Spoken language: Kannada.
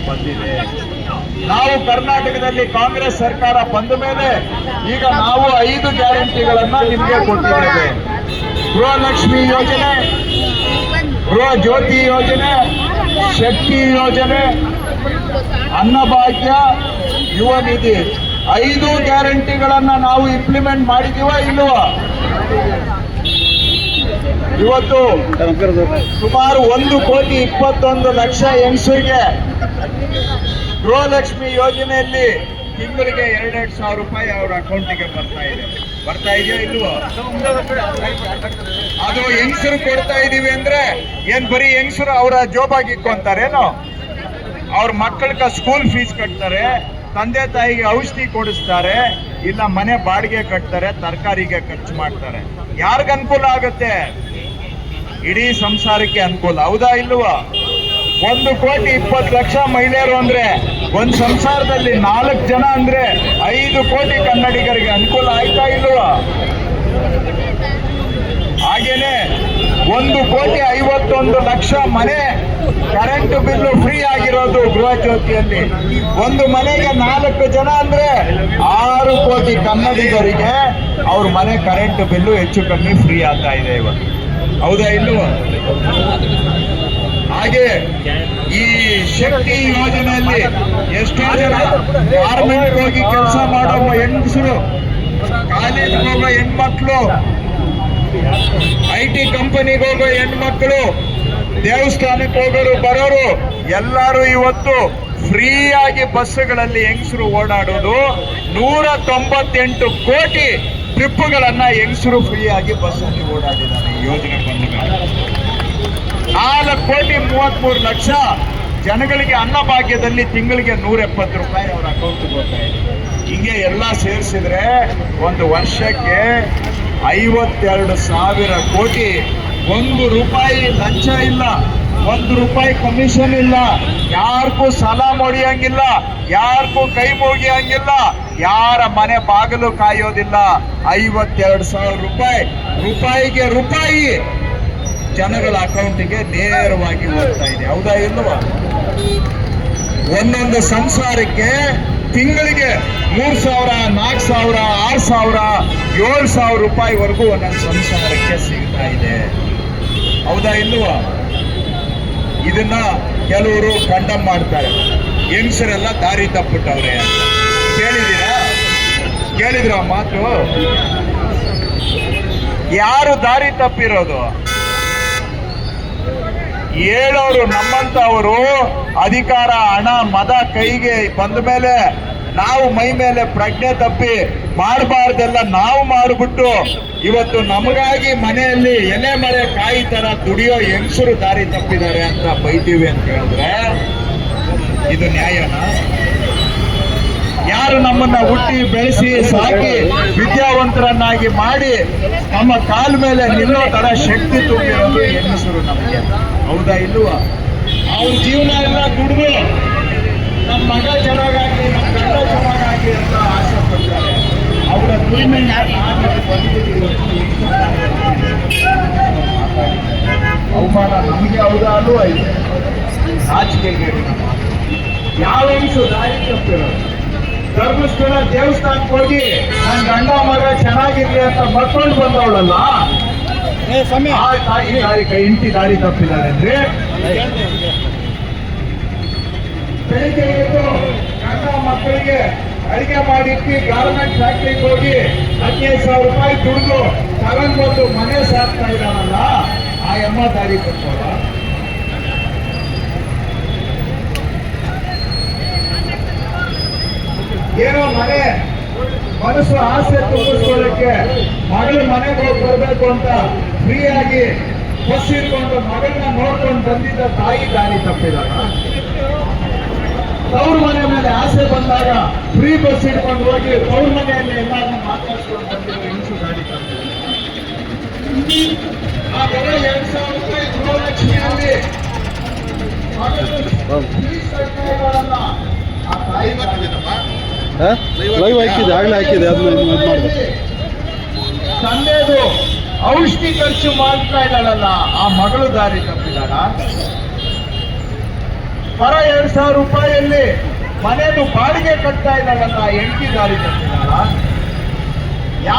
ಬಂದಿದೆ. ನಾವು ಕರ್ನಾಟಕದಲ್ಲಿ ಕಾಂಗ್ರೆಸ್ ಸರ್ಕಾರ ಬಂದ ಮೇಲೆ ಈಗ ನಾವು 5 ಗ್ಯಾರಂಟಿಗಳನ್ನ ನಿಮಗೆ ಕೊಟ್ಟಿದ್ದೇವೆ. ಗೃಹಲಕ್ಷ್ಮಿ ಯೋಜನೆ, ಗೃಹ ಜ್ಯೋತಿ ಯೋಜನೆ, ಶಕ್ತಿ ಯೋಜನೆ, ಅನ್ನಭಾಗ್ಯ, ಯುವ ನಿಧಿ 5 ಗ್ಯಾರಂಟಿಗಳನ್ನ ನಾವು ಇಂಪ್ಲಿಮೆಂಟ್ ಮಾಡಿದೀವ ಇಲ್ವಾ? ಇವತ್ತು ಸುಮಾರು 1,21,00,000 ಹೆಂಗಸರಿಗೆ ಗೃಹಲಕ್ಷ್ಮಿ ಯೋಜನೆಯಲ್ಲಿ ತಿಂಗಳಿಗೆ 2,000 ರೂಪಾಯಿ ಅವರ ಅಕೌಂಟಿಗೆ ಬರ್ತಾ ಇದೆಯಾ ಇಲ್ವೋ? ಅದು ಹೆಂಗಸರು ಕೊಡ್ತಾ ಇದೀವಿ ಅಂದ್ರೆ ಏನ್ ಬರೀ ಹೆಂಗಸರು ಅವರ ಜೋಬಾಗಿ ಇಟ್ಕೊಂತಾರೇನೋ? ಅವ್ರ ಮಕ್ಕಳಿಗೆ ಸ್ಕೂಲ್ ಫೀಸ್ ಕಟ್ತಾರೆ, ತಂದೆ ತಾಯಿಗೆ ಔಷಧಿ ಕೊಡಿಸ್ತಾರೆ, ಇಲ್ಲ ಮನೆ ಬಾಡಿಗೆ ಕಟ್ತಾರೆ, ತರಕಾರಿಗೆ ಖರ್ಚು ಮಾಡ್ತಾರೆ. ಯಾರಿಗ ಅನುಕೂಲ ಆಗುತ್ತೆ? ಇಡೀ ಸಂಸಾರಕ್ಕೆ ಅನುಕೂಲ. ಹೌದಾ ಇಲ್ವಾ? 1,20,00,000 ಮಹಿಳೆಯರು ಅಂದ್ರೆ ಒಂದ್ ಸಂಸಾರದಲ್ಲಿ 4 ಜನ ಅಂದ್ರೆ 5 ಕೋಟಿ ಕನ್ನಡಿಗರಿಗೆ ಅನುಕೂಲ ಆಯ್ತಾ ಇಲ್ವಾ? ಹಾಗೇನೆ 1,51,00,000 ಮನೆ ಕರೆಂಟ್ ಬಿಲ್ಲು ಫ್ರೀ ಆಗಿರೋದು ಗೃಹ ಜ್ಯೋತಿಯಲ್ಲಿ. ಒಂದು ಮನೆಗೆ 4 ಜನ ಅಂದ್ರೆ 6 ಕೋಟಿ ಕನ್ನಡಿಗರಿಗೆ ಅವ್ರ ಮನೆ ಕರೆಂಟ್ ಬಿಲ್ಲು ಹೆಚ್ಚು ಕಮ್ಮಿ ಫ್ರೀ ಆಗ್ತಾ ಇದೆ ಇವತ್ತು. ಹೌದಾ ಇಲ್ವಾ? ಹಾಗೆ ಈ ಶಕ್ತಿ ಯೋಜನೆಯಲ್ಲಿ ಎಷ್ಟೋ ಜನ ಗಾರ್ಮೆಂಟ್ ಹೋಗಿ ಕೆಲಸ ಮಾಡೋ ಹೆಂಗಸರು, ಕಾಲೇಜ್ ಹೋಗೋ ಹೆಣ್ಮಕ್ಳು, IT ಕಂಪನಿಗೆ ಹೋಗೋ ಹೆಣ್ಮಕ್ಳು, ದೇವಸ್ಥಾನಕ್ಕೆ ಹೋಗೋರು ಬರೋರು ಎಲ್ಲರೂ ಇವತ್ತು ಫ್ರೀಯಾಗಿ ಬಸ್ಸುಗಳಲ್ಲಿ ಹೆಂಗಸರು ಓಡಾಡೋದು. 198 ಕೋಟಿ ಟ್ರಿಪ್ಗಳನ್ನ ಹೆಂಗಸರು ಫ್ರೀಯಾಗಿ ಬಸ್ಸಲ್ಲಿ ಓಡಾಡಿದ್ದಾರೆ ಈ ಯೋಜನೆ ಬಂದ ಮೇಲೆ. 4,33,00,000 ಜನಗಳಿಗೆ ಅನ್ನಭಾಗ್ಯದಲ್ಲಿ ತಿಂಗಳಿಗೆ 170 ರೂಪಾಯಿ ಅವರ ಅಕೌಂಟ್ಗೆ ಹೋಗ್ತಾ ಇದೆ. ಹಿಂಗೆ ಎಲ್ಲ ಸೇರಿಸಿದ್ರೆ ಒಂದು ವರ್ಷಕ್ಕೆ 52,000 ಕೋಟಿ. 1 ರೂಪಾಯಿ ಲಂಚ ಇಲ್ಲ, 1 ರೂಪಾಯಿ ಕಮಿಷನ್ ಇಲ್ಲ, ಯಾರಿಗೂ ಸಾಲ ಹೊಡಿಯಂಗಿಲ್ಲ, ಯಾರಿಗೂ ಕೈ ಮುಗಿಯಂಗಿಲ್ಲ, ಯಾರ ಮನೆ ಬಾಗಿಲು ಕಾಯೋದಿಲ್ಲ. 52,000 ರೂಪಾಯಿ, ರೂಪಾಯಿಗೆ ರೂಪಾಯಿ ಜನಗಳ ಅಕೌಂಟಿಗೆ ನೇರವಾಗಿ ಹೋಗ್ತಾ ಇದೆ. ಹೌದಾ ಇಲ್ವಾ? ಒಂದೊಂದು ಸಂಸಾರಕ್ಕೆ ತಿಂಗಳಿಗೆ 3,000, 4,000, 6,000, 7,000 ರೂಪಾಯಿವರೆಗೂ ಒಂದೊಂದು ಸಂಸಾರಕ್ಕೆ ಸಿಗ್ತಾ ಇದೆ. ಹೌದಾ ಇಲ್ವಾ? ಇದನ್ನ ಕೆಲವರು ಕಂಡಮ್ ಮಾಡ್ತಾರೆ, ಹೆಂಗಸರೆಲ್ಲ ದಾರಿ ತಪ್ಪಿಟ್ಟವ್ರೆ ಅಂತ. ಕೇಳಿದ್ರ ಮಾತು? ಯಾರು ದಾರಿ ತಪ್ಪಿರೋದು? ಹೇಳೋರು ನಮ್ಮಂತವರು. ಅಧಿಕಾರ, ಹಣ, ಮದ ಕೈಗೆ ಬಂದ ಮೇಲೆ ನಾವು ಮೈ ಮೇಲೆ ಪ್ರಜ್ಞೆ ತಪ್ಪಿ ಮಾಡಬಾರ್ದೆಲ್ಲ ನಾವು ಮಾಡಿಬಿಟ್ಟು ಇವತ್ತು ನಮಗಾಗಿ ಮನೆಯಲ್ಲಿ ಎಲೆ ಮರೆ ಕಾಯಿ ತರ ದುಡಿಯೋ ಹೆಂಗಸರು ದಾರಿ ತಪ್ಪಿದ್ದಾರೆ ಅಂತ ಬೈತೀವಿ ಅಂತ ಹೇಳಿದ್ರೆ ಇದು ನ್ಯಾಯನಾ? ಯಾರು ನಮ್ಮನ್ನ ಹುಟ್ಟಿ ಬೆಳೆಸಿ ಸಾಕಿ ವಿದ್ಯಾವಂತರನ್ನಾಗಿ ಮಾಡಿ ನಮ್ಮ ಕಾಲ ಮೇಲೆ ನಿಲ್ಲೋ ತರ ಶಕ್ತಿ ತುಂಬಿರೋದು ಹೆಂಗಸರು ನಮಗೆ. ಹೌದಾ ಇಲ್ವಾ? ಅವ್ರ ಜೀವನ ಎಲ್ಲ ದುಡಿದು ನಮ್ಮ ಮಗ ಚೆನ್ನಾಗಾಗಿ, ನಮ್ಮ ಗಂಡ ಚೆನ್ನಾಗಾಗಿ ಅಂತ ಆಸೆ ಪಡ್ತಾರೆ. ಅವರ ದುಡಿಮೆ ಅವಮಾನ ನಮಗೆ. ಹೌದಾ ಅಲ್ವಾ? ಇದೆ ನಾಚಿಕೆಗೆ ಯಾವ ಹೆಂಗಸು ದಾರಿ ತಪ್ಪಿರೋದು? ಧರ್ಮಸ್ಥಳ ದೇವಸ್ಥಾನಕ್ಕೆ ಹೋಗಿ ನನ್ನ ಗಂಡ ಮಗ ಚೆನ್ನಾಗಿರ್ಲಿ ಅಂತ ಬರ್ಕೊಂಡು ಬಂದವಳಲ್ಲ, ಆ ತಾಯಿ ಇಂಟಿ ದಾರಿ ತಪ್ಪಿದ್ದಾರೆ ಅಂದ್ರೆ. ಬೆಳಿಗ್ಗೆ ಎದ್ದು ಗಂಡ ಮಕ್ಕಳಿಗೆ ಅಡಿಗೆ ಮಾಡಿಟ್ಟು ಗಾರ್ಮೆಂಟ್ ಫ್ಯಾಕ್ಟ್ರಿಗೆ ಹೋಗಿ 15,000 ರೂಪಾಯಿ ದುಡಿದು ತಗೊಂಡ್ಬಂದು ಮನೆ ಸಾಕ್ತಾ ಇದ್ದಾನಲ್ಲ, ಆ ಅಮ್ಮ ದಾರಿ ತಪ್ಪೋಳ? ಏನೋ ಮನಸ್ಸು ಆಸೆ ತುಂಬಿಸ್ಕೊಳ್ಳಕ್ಕೆ ಮಗಳು ಮನೆಗೆ ಹೋಗಿ ಬರ್ಬೇಕು ಅಂತ ಫ್ರೀಯಾಗಿ ಬಸ್ ಇಟ್ಕೊಂಡು ಮಗಳನ್ನ ನೋಡ್ಕೊಂಡು ಬಂದಿದ್ದ ತಾಯಿ ದಾರಿ ತಪ್ಪಿದಾಗ, ತವ್ರ ಮನೆ ಮೇಲೆ ಆಸೆ ಬಂದಾಗ ಫ್ರೀ ಬಸ್ ಇಟ್ಕೊಂಡು ಹೋಗಿ ತವ್ರ ಮನೆಯಲ್ಲಿ ಎಲ್ಲಾರನ್ನ ಮಾತಾಡ್ಸ್ಕೊಂಡು ಬಂದಿರೋ ಹೆಂಗಸು ದಾರಿ ತಪ್ಪಿದ. ಆ ಬರೋ 2,000 ರೂಪಾಯಿ ಗೃಹಲಕ್ಷ್ಮಿಯಲ್ಲಿ ಆ ತಾಯಿ ಹಾಕಿದೆ ತಂದೆದು ಔಷಧಿ ಖರ್ಚು ಮಾಡ್ತಾ ಇದ್ದಾಳಲ್ಲ, ಆ ಮಗಳು ದಾರಿ ತಪ್ಪಿದಾಳ. ಬರ 2,000 ರೂಪಾಯಿ ಮನೆದು ಬಾಡಿಗೆ ಕಟ್ತಾ ಇದ್ದಾಳಲ್ಲ, ಹೆಂಡತಿ ದಾರಿ ಕಟ್ಟಿದಾಳ.